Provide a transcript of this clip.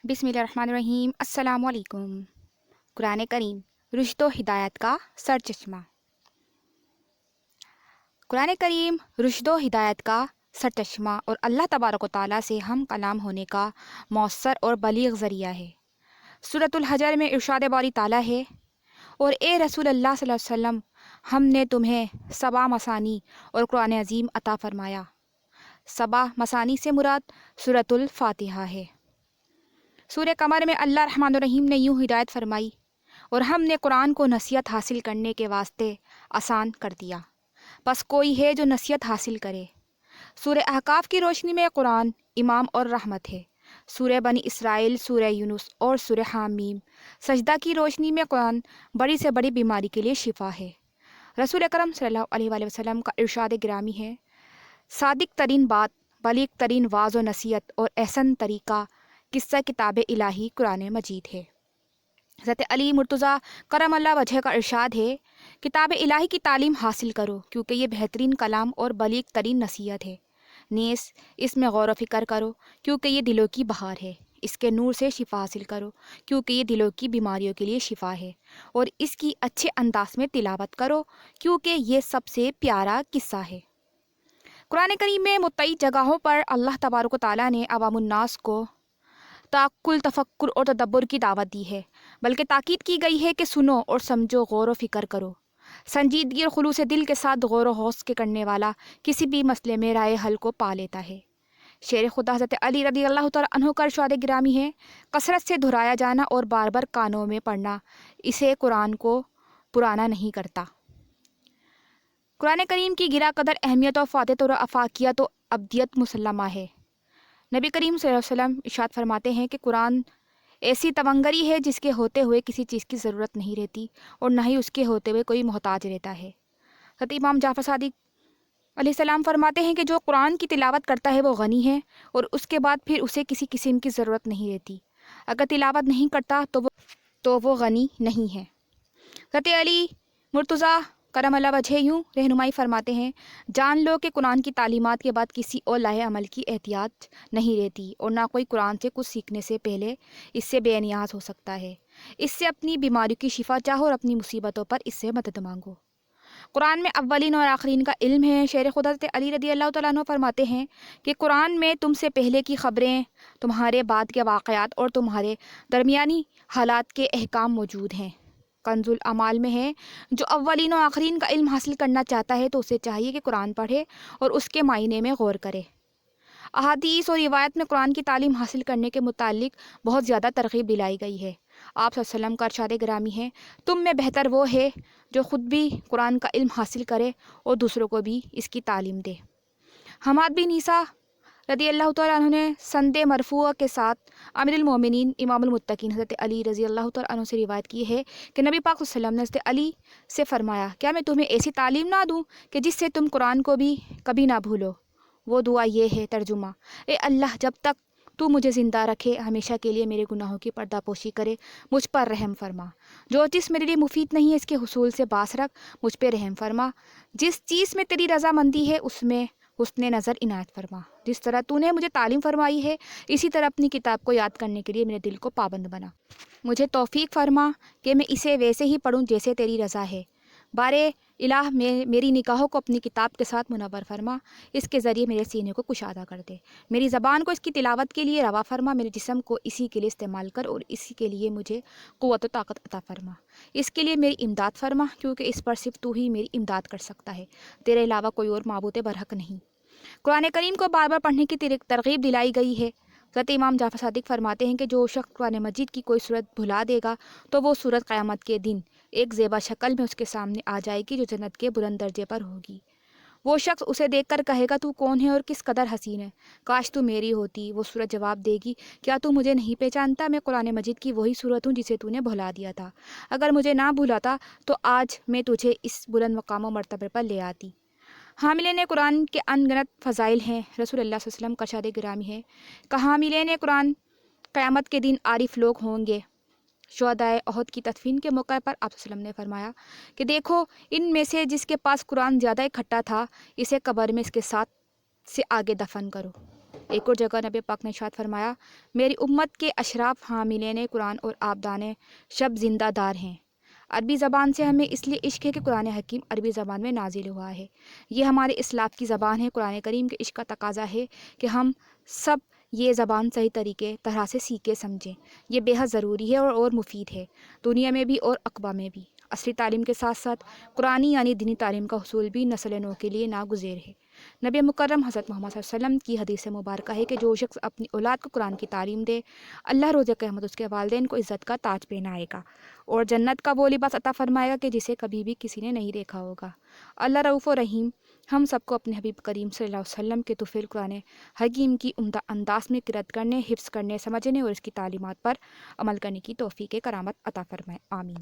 बिस्मिल्लाहिर्रहमानिर्रहीम। अस्सलाम वालेकुम। कुरान करीम रुश्द व हिदायत का सरचश्मा। कुरान करीम रुश्द व हिदायत का सरचश्मा और अल्लाह तबारक व तआला से हम कलाम होने का मौसर और बलीग ज़रिया है। सूरतुल हजर में इरशाद बारी ताला है, और ए रसूल अल्लाह सल्लल्लाहु अलैहि वसल्लम, हमने तुम्हें सबा मसानी और कुरान अजीम अता फ़रमाया। सबा मसानी से मुराद सूरतुल फातिहा है। सूरह कमर में अल्लाह रहमान रहीम ने यूँ हिदायत फरमाई, और हमने कुरान को नसीहत हासिल करने के वास्ते आसान कर दिया, बस कोई है जो नसीहत हासिल करे। सूरह अहकाफ की रोशनी में कुरान इमाम और रहमत है। सूरह बनी इसराइल, सूरह यूनुस और सूरह हामीम सजदा की रोशनी में कुरान बड़ी से बड़ी बीमारी के लिए शिफा है। रसूल अकरम सल्लल्लाहु अलैहि वसल्लम का इरशाद गिरामी है, सादिक तरीन बात, बलीग तरीन वाज़ व नसीहत और एहसन तरीका किस्सा किताब इलाही कुरान मजीद है। हज़रत अली मुर्तज़ा करम अल्लाह वजह का इरशाद है, किताब इलाही की तालीम हासिल करो क्योंकि ये बेहतरीन कलाम और बलीग तरीन नसीहत है। नेस इसमें गौर व फिक्र करो क्योंकि ये दिलों की बहार है। इसके नूर से शिफा हासिल करो क्योंकि ये दिलों की बीमारियों के लिए शिफा है। और इसकी अच्छे अंदाज में तिलावत करो क्योंकि ये सबसे प्यारा किस्सा है। कुरान करीम में मुत्तई जगहों पर अल्लाह तबारक व तआला ने अवामुन्नास को ताकुल, तफक्कुर और तदब्बुर की दावत दी है, बल्कि ताकीद की गई है कि सुनो और समझो, गौर व फिक्र करो। संजीदगी और खुलूस दिल के साथ गौर व हौस के करने वाला किसी भी मसले में राय हल को पा लेता है। शेर खुदा हज़रत अली रज़ी अल्लाह तआला अन्हु का इरशाद गिरामी है, कसरत से दोहराया जाना और बार बार कानों में पढ़ना इसे कुरान को पुराना नहीं करता। कुरान करीम की गिरा कदर अहमियत और फ़ादत और अफाकियत और अब्दियत मुसल्लमा है। नबी करीम सल्लल्लाहु अलैहि वसल्लम इरशाद फरमाते हैं कि कुरान ऐसी तवंगरी है जिसके होते हुए किसी चीज़ की ज़रूरत नहीं रहती और न ही उसके होते हुए कोई मोहताज रहता है। हज़रत इमाम जाफ़र सादिक अलैहिस्सलाम फरमाते हैं कि जो कुरान की तिलावत करता है वो गनी है और उसके बाद फिर उसे किसी किस्म की ज़रूरत नहीं रहती। अगर तिलावत नहीं करता तो वो गनी नहीं है। हज़रत अली मुर्तज़ा करम अल्लाह वजह यूँ रहनुमाई फरमाते हैं, जान लो कि कुरान की तालीमात के बाद किसी और लाहे अमल की एहतियात नहीं रहती और ना कोई कुरान से कुछ सीखने से पहले इससे बेनियाज हो सकता है। इससे अपनी बीमारियों की शिफा चाहो और अपनी मुसीबतों पर इससे मदद मांगो। कुरान में अव्वलीन और आखरीन का इल्म है। शेर खुदा हज़रत अली रज़ी अल्लाह तआला अन्हु फरमाते हैं कि कुरान में तुमसे पहले की ख़बरें, तुम्हारे बाद के वाक़यात और तुम्हारे दरमियानी हालात के अहकाम मौजूद हैं। कंजुल अमाल में है, जो अव्वलीन और आखरीन का इल्म हासिल करना चाहता है तो उसे चाहिए कि कुरान पढ़े और उसके मायने में गौर करे। अहादीस और रिवायत में कुरान की तालीम हासिल करने के मुतालिक बहुत ज़्यादा तरगीब दिलाई गई है। आप सल्लल्लाहु अलैहि वसल्लम का इरशाद गिरामी है, तुम में बेहतर वो है जो ख़ुद भी कुरान का इल्म हासिल करे और दूसरों को भी इसकी तालीम दे। हमाद बिन ईसा रज़ी अल्लाह तआला अन्हु ने संदे मरफूआ के साथ अमीरुल मोमिनीन इमामुल मुत्तकीन हज़रत अली रज़ी अल्लाह तआला अन्हु से रिवायत की है कि नबी पाक सल्लल्लाहु अलैहि वसल्लम ने हज़रत अली से फरमाया, क्या मैं तुम्हें ऐसी तालीम ना दूँ कि जिससे तुम कुरान को भी कभी ना भूलो। वो दुआ ये है, तर्जुमा, ए अल्लाह, जब तक तू मुझे ज़िंदा रखे हमेशा के लिए मेरे गुनाहों की पर्दापोशी करे, मुझ पर रहम फरमा। जो चीज़ मेरे लिए मुफीद नहीं है इसके हुसूल से बास रख, मुझ पर रहम फरमा। जिस चीज़ में तेरी रज़ामंदी है उसमें हुस्ने नज़र इनायत फरमा। जिस तरह तूने मुझे तालीम फरमाई है इसी तरह अपनी किताब को याद करने के लिए मेरे दिल को पाबंद बना। मुझे तौफीक फरमा कि मैं इसे वैसे ही पढ़ूँ जैसे तेरी रज़ा है। बारे इलाह मेरी निगाहों को अपनी किताब के साथ मुनव्वर फरमा, इसके ज़रिए मेरे सीने को कुशादा कर दे। मेरी ज़बान को इसकी तिलावत के लिए रवा फरमा, मेरे जिस्म को इसी के लिए इस्तेमाल कर और इसी के लिए मुझे क़ुव्वत व ताक़त अता फरमा। इसके लिए मेरी इमदाद फरमा क्योंकि इस पर सिर्फ तू ही मेरी इमदाद कर सकता है, तेरे अलावा कोई और माबूद बरहक नहीं। कुरान करीम को बार बार पढ़ने की तरगीब दिलाई गई है। हज़रत इमाम जाफ़र सादिक फरमाते हैं कि जो शख्स कुरान मजीद की कोई सूरत भुला देगा तो वो सूरत क़यामत के दिन एक ज़ेबा शक्ल में उसके सामने आ जाएगी जो जन्नत के बुलंद दर्जे पर होगी। वो शख्स उसे देखकर कहेगा, तू कौन है और किस कदर हसीन है, काश तू मेरी होती। वो सूरत जवाब देगी, क्या तू मुझे नहीं पहचानता, मैं कुरान मजीद की वही सूरत हूँ जिसे तूने भुला दिया था। अगर मुझे ना भुलाता तो आज मैं तुझे इस बुलंद मकाम व मर्तबे पर ले आती। हामिलीन कुरान के अनगिनत फ़ज़ाइल हैं। रसूल अल्लाह सल्लल्लाहु अलैहि वसल्लम का इरशाद गिरामी है कि हामिलीन कुरान क़यामत के दिन आरिफ लोग होंगे। शुहदाए अहद की तदफीन के मौके पर आप सल्लल्लाहु अलैहि वसल्लम ने फरमाया कि देखो, इन में से जिसके पास कुरान ज़्यादा इकट्ठा था इसे कब्र में इसके साथ से आगे दफन करो। ایک اور جگہ نبی پاک نے ارشاد فرمایا، میری امت کے اشراف حاملین قرآن اور آبدان شب زندہ دار ہیں۔ عربی زبان سے ہمیں اس لیے عشق ہے کہ قرآن حکیم عربی زبان میں نازل ہوا ہے۔ یہ ہمارے اسلاف کی زبان ہے۔ قرآن کریم کے عشق کا تقاضا ہے کہ ہم سب یہ زبان صحیح طرح سے سیکھے سمجھیں۔ یہ بے حد ضروری ہے اور مفید ہے، دنیا میں بھی اور عقبہ میں بھی۔ عصری تعلیم کے ساتھ ساتھ قرآنی یعنی دینی تعلیم کا حصول بھی نسل نو کے لیے ناگزیر ہے۔ نبی مکرم حضرت محمد صلی اللہ علیہ وسلم کی حدیث مبارکہ ہے کہ جو شخص اپنی اولاد کو قرآن کی تعلیم دے، اللہ روز قیامت اس کے والدین کو عزت کا تاج پہنائے گا اور جنت کا وہ لباس عطا فرمائے گا کہ جسے کبھی بھی کسی نے نہیں دیکھا ہوگا۔ اللہ رؤوف و رحیم ہم سب کو اپنے حبیب کریم صلی اللہ علیہ وسلم کے طفیل قرآن حکیم کی عمدہ انداز میں قرأت کرنے، حفظ کرنے، سمجھنے اور اس کی تعلیمات پر عمل کرنے کی توفیق کرامت عطا فرمائے، آمین۔